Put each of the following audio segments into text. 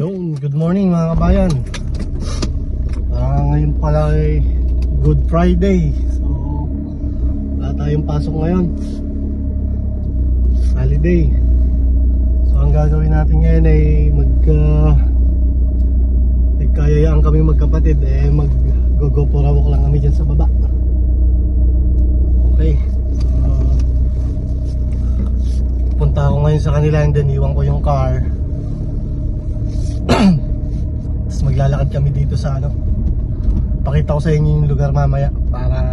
Yun, good morning mga kabayan. Ngayon pala ay Good Friday. So, wala tayong pasok ngayon. Holiday. So, ang gagawin natin ngayon ay nagkayayaan kami magkapatid. Mag-go for a walk lang kami dyan sa baba. Okay. Punta ako ngayon sa kanila and then iwan ko yung car. Tapos maglalakad kami dito sa pakita ko sa inyo yung lugar mamaya para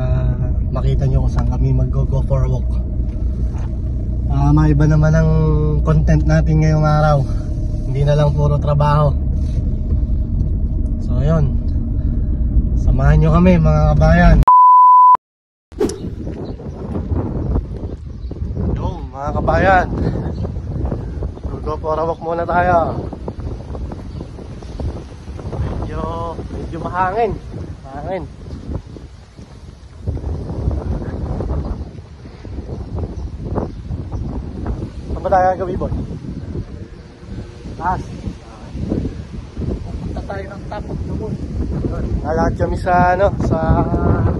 makita nyo kung saan kami mag-go for a walk. Maiba naman ang content natin ngayong araw. Hindi na lang puro trabaho. So yun, samahan nyo kami mga kabayan. Yo mga kabayan, go for a walk muna tayo. Medyo mahangin. Saan ba tayo gagawin, boy? Taas. Pupunta tayo ng top of the world. Lalakad kami sa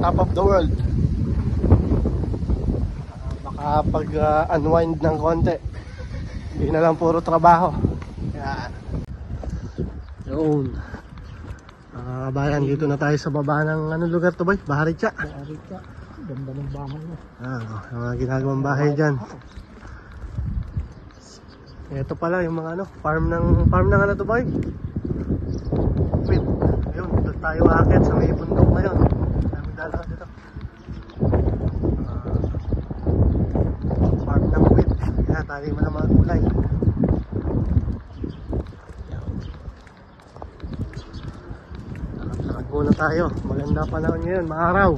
top of the world. Makapag-unwind ng konti. Hindi na lang puro trabaho. Yan. Yun. Kabayan, dito na tayo sa baba ng lugar to, boy? Baharitsa. Baharitsa. Ganda ng bahay mo. Yung mga ginagawang bahay dyan. Ito pala yung mga farm ng to, boy? Wait, ayun, dito tayo akit sa may bundok na yun. Dami dalawa dito. Farm ng wheat. Kaya tayo mo na mga gulay. Muna tayo, maganda panahon ngayon, maaraw.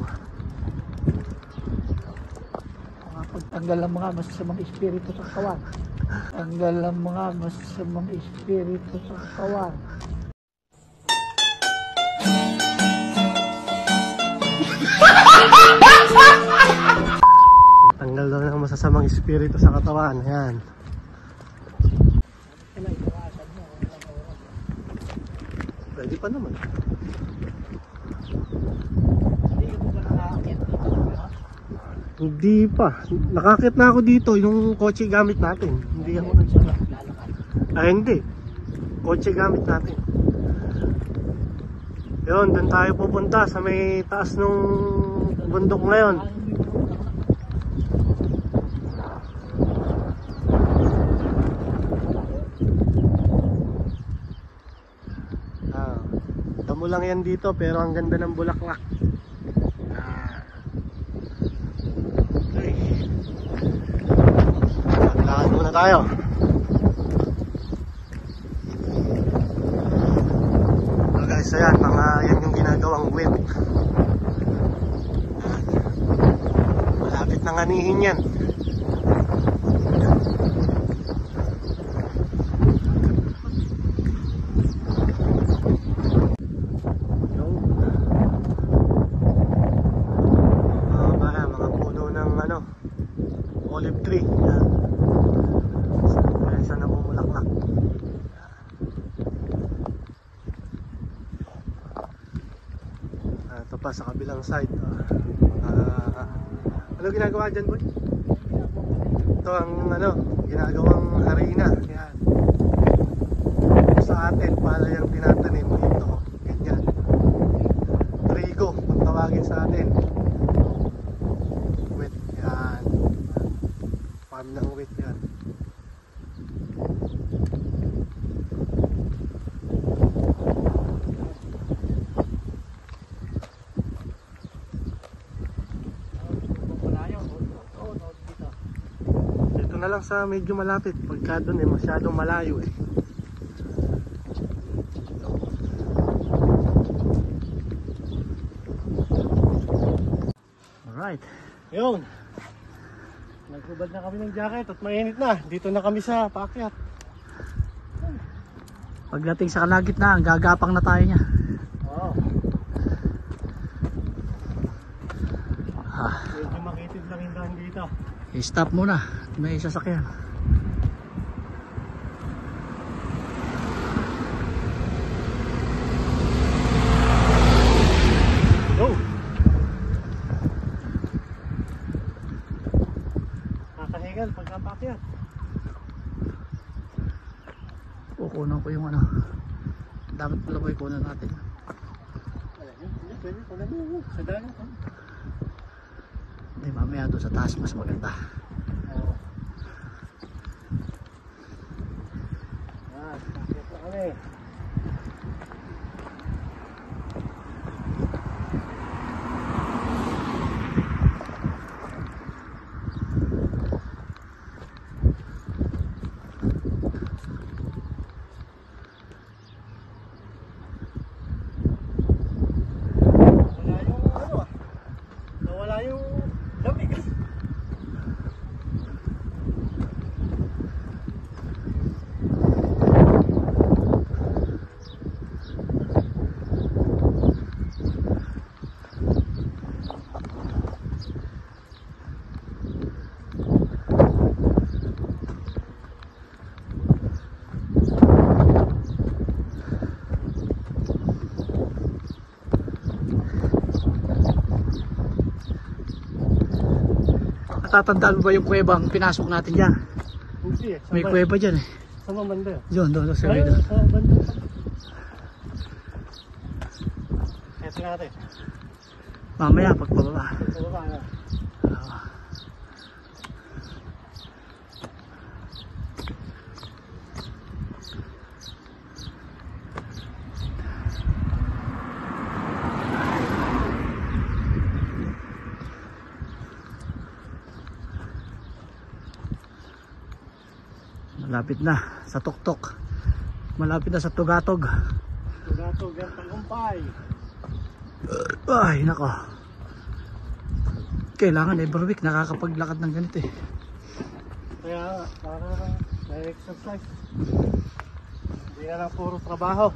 Tanggal ang mga masasamang espiritu sa katawan. Tanggal ang mga masasamang espiritu sa katawan. Tanggal daw ng masasamang espiritu sa katawan. Ayan. Pwede pa naman. Hindi pa. Nakakit na ako dito. Yung kotse gamit natin. Hindi ako nagsalak. Hindi. Kotse gamit natin. Yun, doon tayo pupunta sa may taas nung bundok ngayon. Damo lang yan dito pero ang ganda ng bulaklak. Lakad muna tayo. So guys, ayan, yan yung ginagawang wheat. Malapit nang anihin yan. Mga puno ng olive tree. Sa namumulaklak. Ito pa sa kabilang side. Ano ginagawa dyan, boy? Ito ang ginagawang harina. Yan. Sa atin, para yung tinatanim dito. Ganyan. Trigo, kung tawagin sa atin. Wheat. Yan. Farm ng wheat yan. Dito na lang sa medyo malapit. Pagka doon masyadong malayo eh. Alright. Yun. Naghubad na kami ng jacket at mainit na. Dito na kami sa paakyat. Pagdating sa kalagitnaan, gagapang na tayo niya. Oo. Medyo makitid lang yung daan dito. I-stop muna. May sasakyan. na pakyat. Kukunan ko yung ano. Dapat pala ba ikunan natin? Hindi, pwede. Kunan mo. Sa dagat. Hindi, mamaya doon sa taas mas maganda. Pakyat na kami. Nawala yung lamig. Tatandaan mo ba yung kuwebang pinasok natin dyan? Hindi eh. May kuweba dyan eh. Sa banda. Doon, sa Ayun, doon. sa banda. Ito natin. Mamaya pagpababa. Sa baba na. Malapit na sa tuktok. Malapit na sa tugatog. Tugatog yan tagumpay. Ay, nako. Kailangan every week nakakapaglakad ng ganito eh. Kaya para may exercise. Hindi na lang puro trabaho.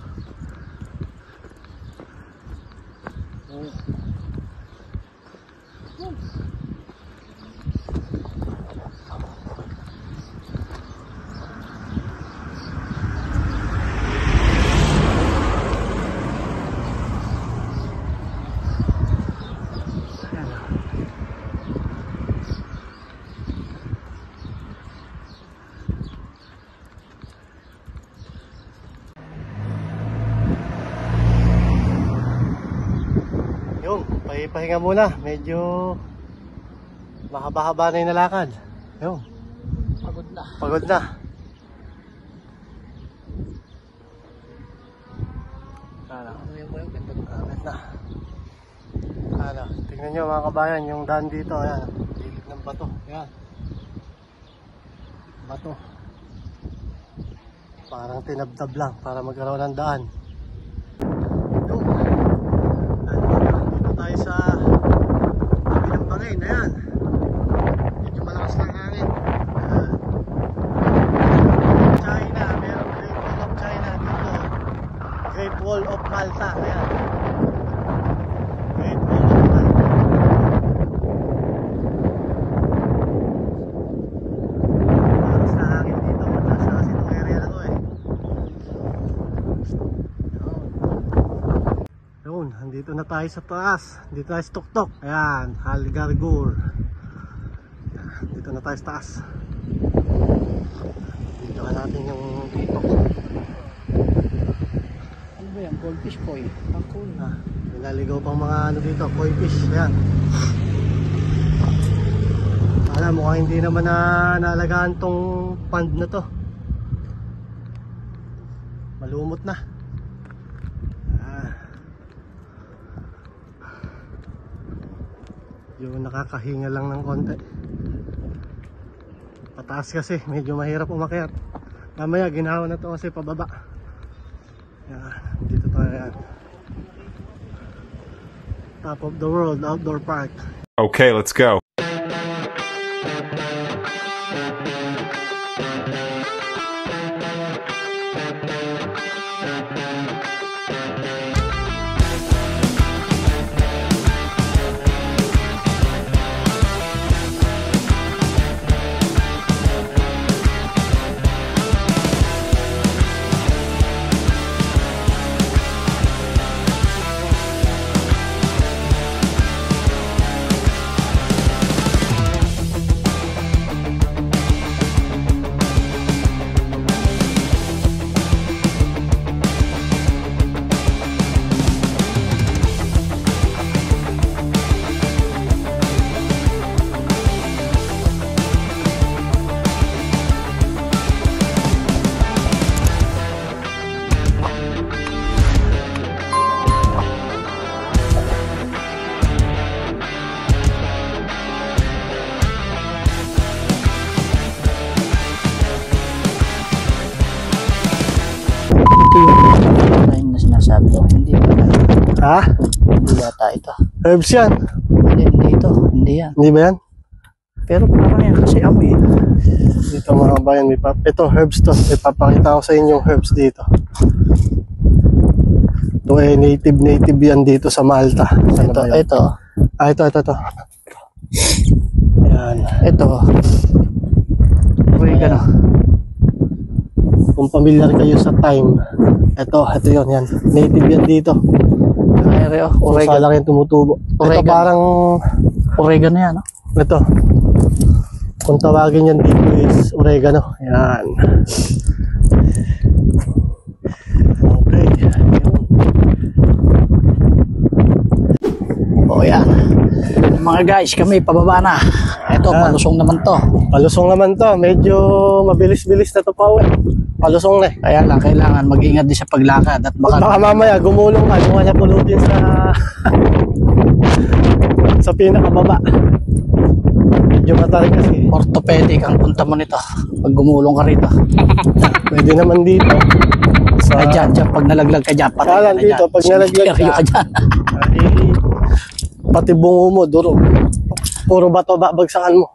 Yung, pahinga muna. Medyo mahaba-haba na yung nalakad. Yung, Pagod na. pagod na. Ano, pagod na. Ano, tingnan nyo mga kabayan, yung daan dito, ayan, dilig ng bato. Ayan. Bato. Parang tinabtab lang para magkaroon ng daan. Yung, dito tayo sa tabi ng bangin, ayan. Medyo malakas ng hangin. Ayan. China, merong Great Wall of China dito. Great Wall of Malta, ayan. Great Wall of Malta. Malakas na hangin dito, mataas na kasi itong area na to eh. Yun, andito na tayo sa taas. Dito tayo sa tuktok. Ayan, Halgargur. Dito na tayo sa taas. Dito ka natin yung dito. Ano ba yan? Goldfish koi. Ako na. Nilaligaw pang mga ano dito, koi fish. Ayan. Alam, mukhang hindi naman na naalagaan tong pond na to. Malumot na. Yung nakakahinga lang ng konti. Pataas kasi, medyo mahirap umakyat. Mamaya ginawa na to kasi pababa. Yan, dito tayo yan. Top of the world outdoor park. Okay, let's go. yung time na sinasabi ko. Hindi pala. Ha? Hindi yata ito. Herbs yan. Hindi ito. Hindi yan. Hindi ba yan? Pero parang yan kasi amoy. Dito mga kabayan, ito herbs to. Ipapakita ko sa inyo yung herbs dito. Ito eh, native yan dito sa Malta. Saan Ito, na ba yun? ito. Ah, ito. Yan. Ito. Oregano. Kung familiar kayo sa thyme, ito yun, yan. Native yan dito. Oregano. Kung saan lang yung tumutubo. Ito Oregano. parang, Oregano yan, no? ito. Kung tawagin yan dito is oregano. Yan. Okay. O yan. Mga guys, kami pababa na. Ito, palusong naman to. Palusong naman to. Medyo mabilis-bilis na to pa uwi. Palusong na eh. Kaya lang, kailangan mag-ingat din sa paglakad at Baka mamaya gumulong ka. Kung wala pulutin sa sa pinakababa. Medyo matarik kasi. orthopedic ang punta mo nito. Pag gumulong ka rito. Pwede naman dito. Sa Dyan, pag nalaglag ka dyan, patay Kaya ka lang na dito, dyan. pag nalaglag ka, Seryo dyan. eh, pati bungo mo, duro. Puro bato babagsakan mo.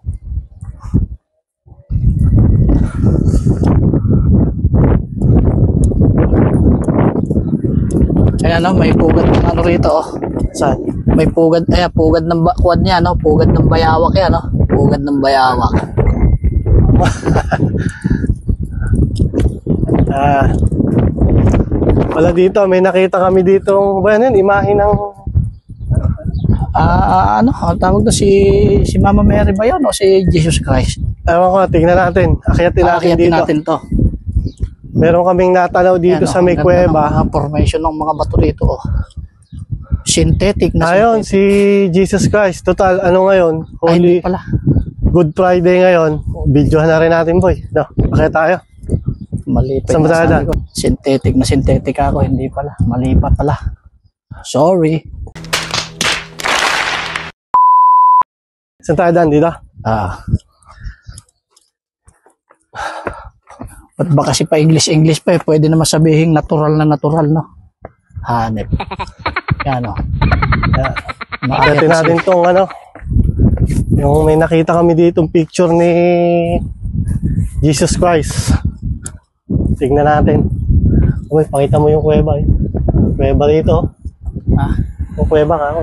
Kaya no, may pugad ng ano rito, oh. Saan? May pugad, pugad ng kuwan niya, no? Pugad ng bayawak yan, no? Pugad ng bayawak. Wala dito, may nakita kami dito. Ba yan, imahe ng Ano, ang tawag na si Mama Mary ba yun o si Jesus Christ? ewan ko, tingnan natin. Akyatin natin Aakyatin dito. natin to. Meron kaming natanaw dito Ayan, sa may ang ganda ng kuweba. mga formation ng mga bato dito, oh. Synthetic na Ayun, synthetic. si Jesus Christ. Total, ano ngayon? Ay, hindi Holy pala. Good Friday ngayon. Videohan na rin natin, boy. No, akya tayo. Mali pa Saan yung ba tayo nasabi dyan? ko. Synthetic na synthetic ako, hindi pala. Mali pa pala. Sorry. Saan tayo dyan? Dito? Ba't ba kasi pa English pa eh? Pwede naman sabihin natural na natural, no? Hanep. Yan, no? Akyatin natin tong ano. Yung may nakita kami dito picture ni Jesus Christ. Tignan natin. Uy, pakita mo yung kuweba eh. Kuweba dito. Yung kuweba ka ako.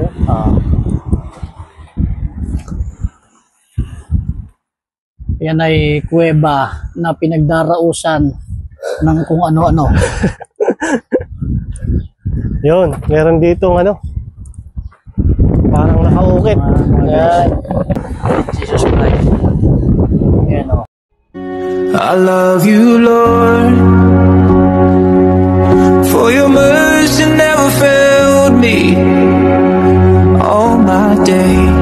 Yan ay kuweba na pinagdarausan ng kung ano-ano. Yun, meron dito ano. Parang nakaukit. Yan. Jesus Christ. Yan, o. I love you, Lord, for your mercy never failed me. All my days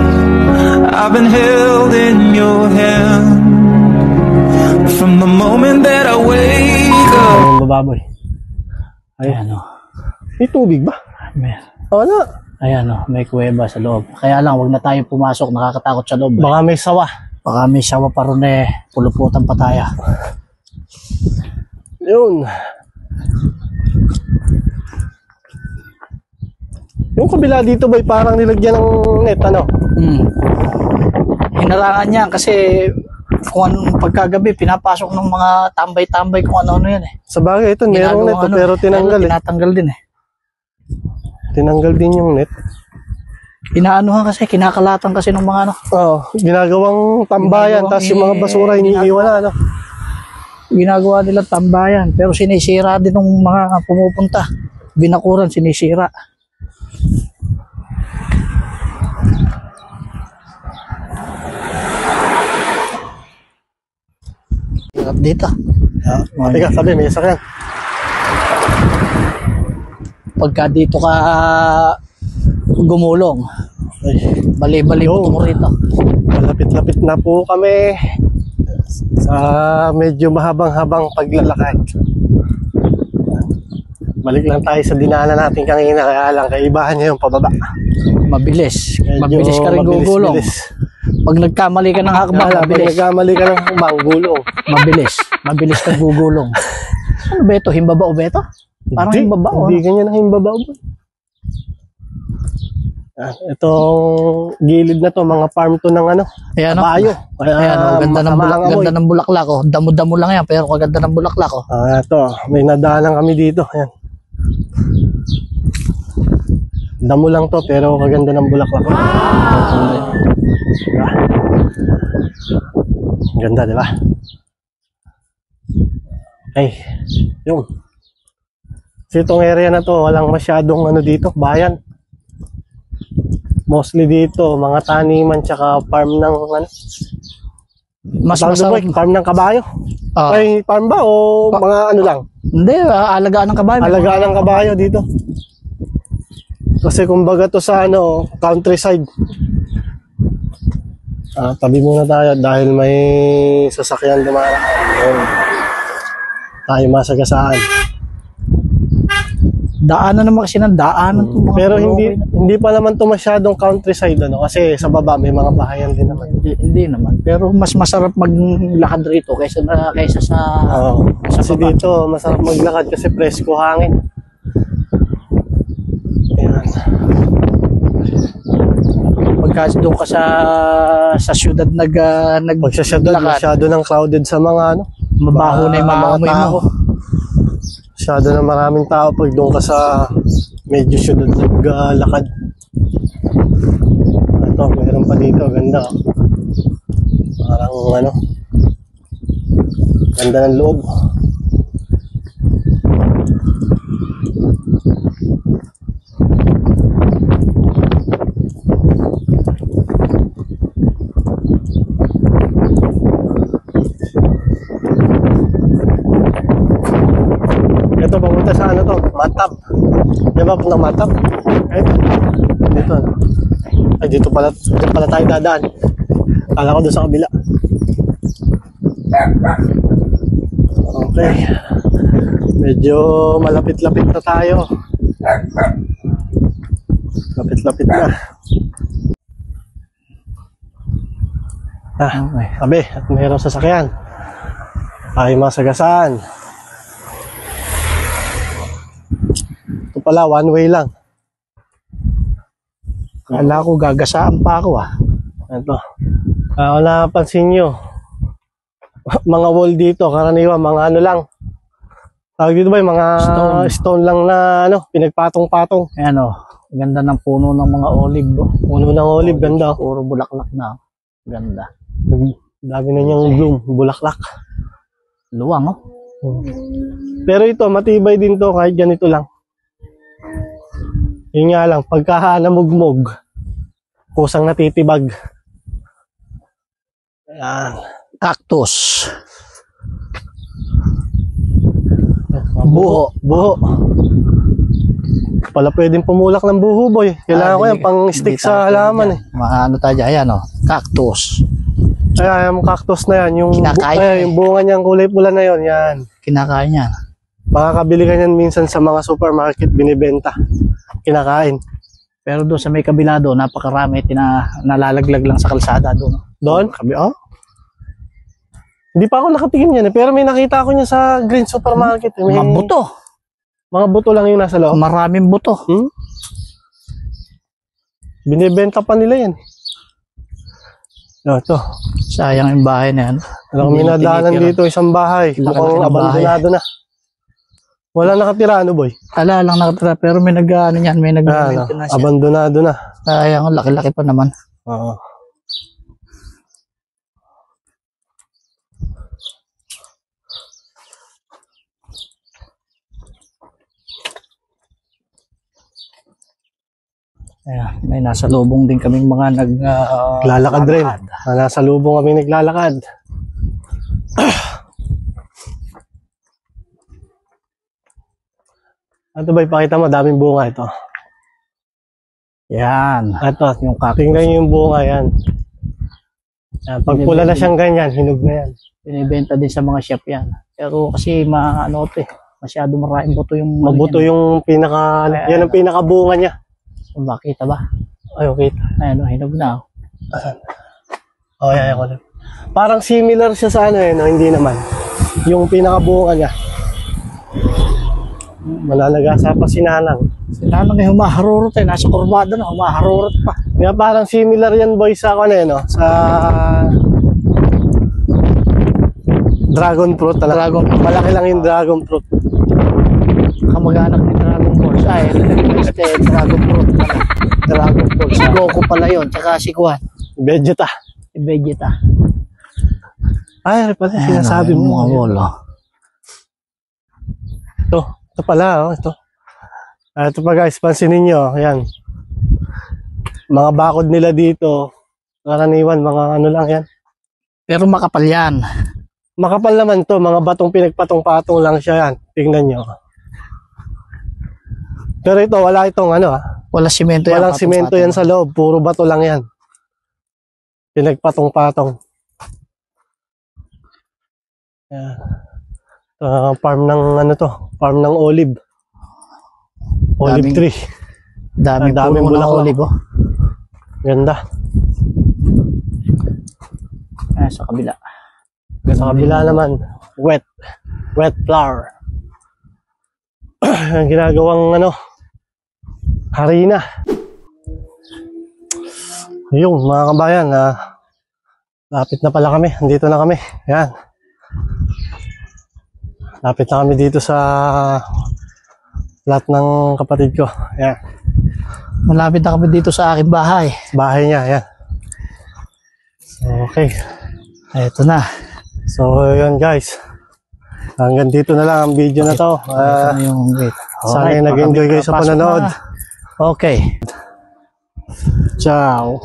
I've been held in your hand. From the moment that I wake up. Ang bababoy. Ayan, o. May tubig ba? Wala. Ayan, o. May kuweba sa loob. Kaya lang, wag na tayo pumasok. Nakakatakot sa loob. Baka may sawa. Baka may sawa pa ron eh. Puluputan pa tayo. Yun. Yung kabila dito ba parang nilagyan ng net ano? Hinarangan niya kasi kung anong pagkagabi, pinapasok ng mga tambay-tambay kung ano-ano yan eh. Sa bagay ito, merong net Ginagawang pero tinanggal eh. Tinatanggal din eh. Tinanggal din yung net. Inaanuhan kasi, kinakalatan kasi ng mga ano. Oo, ginagawang tambayan, Ginagawang tapos yung mga basura iniiwan na ano. Ginagawa nila tambayan, pero sinisira din ng mga pumupunta. Binakuran, sinisira. Hirap dito. Teka, sabi, may sakyan. Pagka dito ka gumulong, bali-bali mo rito. Malapit-lapit na po kami sa medyo mahabang-habang paglalakad. Balik lang tayo sa dinaanan natin kanina, kaya lang kaibahan niya yung pababa. Mabilis. Medyo Mabilis ka rin gugulong. mabilis. Pag nagkamali ka ng hakbang, Pag mabilis. nagkamali ka ng bang gulong. Mabilis. Mabilis ka gugulong. Ano ba ito? Himbaba o ba ito? Parang yung baba, oh. Hindi ganyan ang himbabaw, boy. Itong gilid na to, mga farm to ng ano, Ayan, kabayo. Kaya Ayan, oh, masamang amoy. ganda ng bulaklak, oh. Damo-damo lang yan, pero kaganda ng bulaklak, oh. Ito, may nadaanan kami dito. Ayan. Damo lang to, pero kaganda ng bulaklak. Diba? Ganda, di ba? Ay, yun. Kasi itong area na to, walang masyadong ano dito, bayan. Mostly dito, mga taniman tsaka farm ng ano. Mas masarap. Farm ng kabayo. Ah. Ay, farm ba o mga ano lang? Hindi, alagaan ng kabayo. Alagaan ng kabayo dito. Kasi kumbaga to sa ano, countryside. Tabi muna tayo dahil may sasakyan dumaraan. Tayo masagasaan. Daanan naman kasi ng daanan. Pero hindi pa naman to masyadong countryside ano kasi sa baba may mga bahayan din naman. Hindi naman. Pero mas masarap maglakad rito kaysa sa Kasi dito masarap maglakad kasi presko hangin. Ayan. Pagka doon ka sa syudad Pag sa syudad masyado nang crowded sa mga ano, mabaho na yung mga amoy mo. Masyado na maraming tao pag doon ka sa medyo syudad naglalakad. Ito, meron pa dito, ganda. Parang ano, ganda ng loob. Ito, papunta sa ano to, Matab. Di ba punta Matab? Dito. Ay, dito pala tayo dadaan. Kala ko doon sa kabila. Okay. Medyo malapit-lapit na tayo. Lapit-lapit na. Okay. Sabi, at mayroong sasakyan. Tayo masagasaan. Ito pala, one way lang. Kala ko gagasaan pa ako Ito. Kung napansin nyo, mga wall dito, karaniwan, mga ano lang. Tawag dito ba yung mga stone lang na ano, pinagpatong-patong. Ayan o. Ganda ng puno ng mga olive. Puno ng olive, ganda. Puro bulaklak na. Ganda. Dami na niyang bloom, bulaklak. Luwang Pero ito, matibay din to kahit ganito lang. Yun nga lang, pagka namugmog, kusang natitibag. Ayan. Cactus. Buho. Pala pwedeng pumulak ng buho, boy. Kailangan ko yan pang stick sa halaman eh. Ano tayo dyan? Ayan o. Cactus. Ay, yung cactus na yan, yung Kinakain yung bunga niyang kulay pula na yon, yan. Kinakain yan. Makakabili ka yan minsan sa mga supermarket, binibenta. Kinakain. Pero doon sa may kabila doon, napakarami nalalaglag lang sa kalsada doon. Doon? Oh? Hindi pa ako nakatingin yan eh, pero may nakita ako niya sa Green Supermarket. Eh. Mga buto. Mga buto lang yung nasa loob. Maraming buto. Binibenta pa nila yan. Ito. Sayang yung bahay na yan. Alam, may nadaanan dito isang bahay. Mukhang abandonado na. Wala nakatira, ano boy? Ala lang nakatira, pero may nag-ano yan, may nag-maintenance yan. Abandonado na. Sayang, laki-laki pa naman. Oo. Ayan, may nasa lubong din kaming mga naglalakad rin. Nasa lubong kami naglalakad. Ito ba, ipakita mo, daming bunga ito. Yan. Ito, Yung cactus. tingnan yung bunga yan. Yan, pag pula na siyang ganyan, hinog na yan. Binibenta din sa mga shop yan. Pero kasi masyado maraming buto yung... Mabuto yung pinaka, yan ang pinakabunga niya. Makita ba? Ay, okay. Ayun, hinog na. Asan? Oh, yan, yan. Parang similar siya sa ano eh, no? Hindi naman. Yung pinakabunga niya. Mananagasa pa si Nanang. Sinanang ay humaharurot eh. Nasa kurbada na, humaharurot pa. Kaya parang similar yan boy sa ano eh, no? Sa dragon fruit talaga. Dragon fruit. Malaki lang yung dragon fruit. Kamag-anak ni Dragon Balls. Ay, Dragon Fruit pala. Dragon Balls. Si Goku pala yun. Tsaka si Kwan. Vegeta. Si Vegeta. Ay, pala sinasabi Ayan, mo. mga bolo. Ito pala, oh, ito. Ito pa guys, pansinin nyo. Ayan. Mga bakod nila dito. Karaniwan, mga ano lang yan. Pero makapal yan. Makapal naman to, mga batong pinagpatong-patong lang siya yan. Tingnan nyo. Pero ito, wala itong ano Walang simento yan. walang simento yan sa loob. Puro bato lang yan. Pinagpatong-patong. Yan. Farm ng ano to, farm ng olive. Olive Daming- tree. Daming Daming puno ng bulaklak. olive. Oh. Ganda. Sa kabila. Sa kabila naman, wet flower. Ang ginagawang ano, harina. Yung mga kabayan, lapit na pala kami. Andito na kami. Yan. Lapit na kami dito sa lot ng kapatid ko. Yan. Malapit na kami dito sa aking bahay. Bahay niya. Yan. Okay. Ito na. So, yun guys. Hanggang dito na lang ang video na to. Ito na yung gate. Sana ay nag-enjoy kayo sa Papasok panonood. na. Okay. Ciao.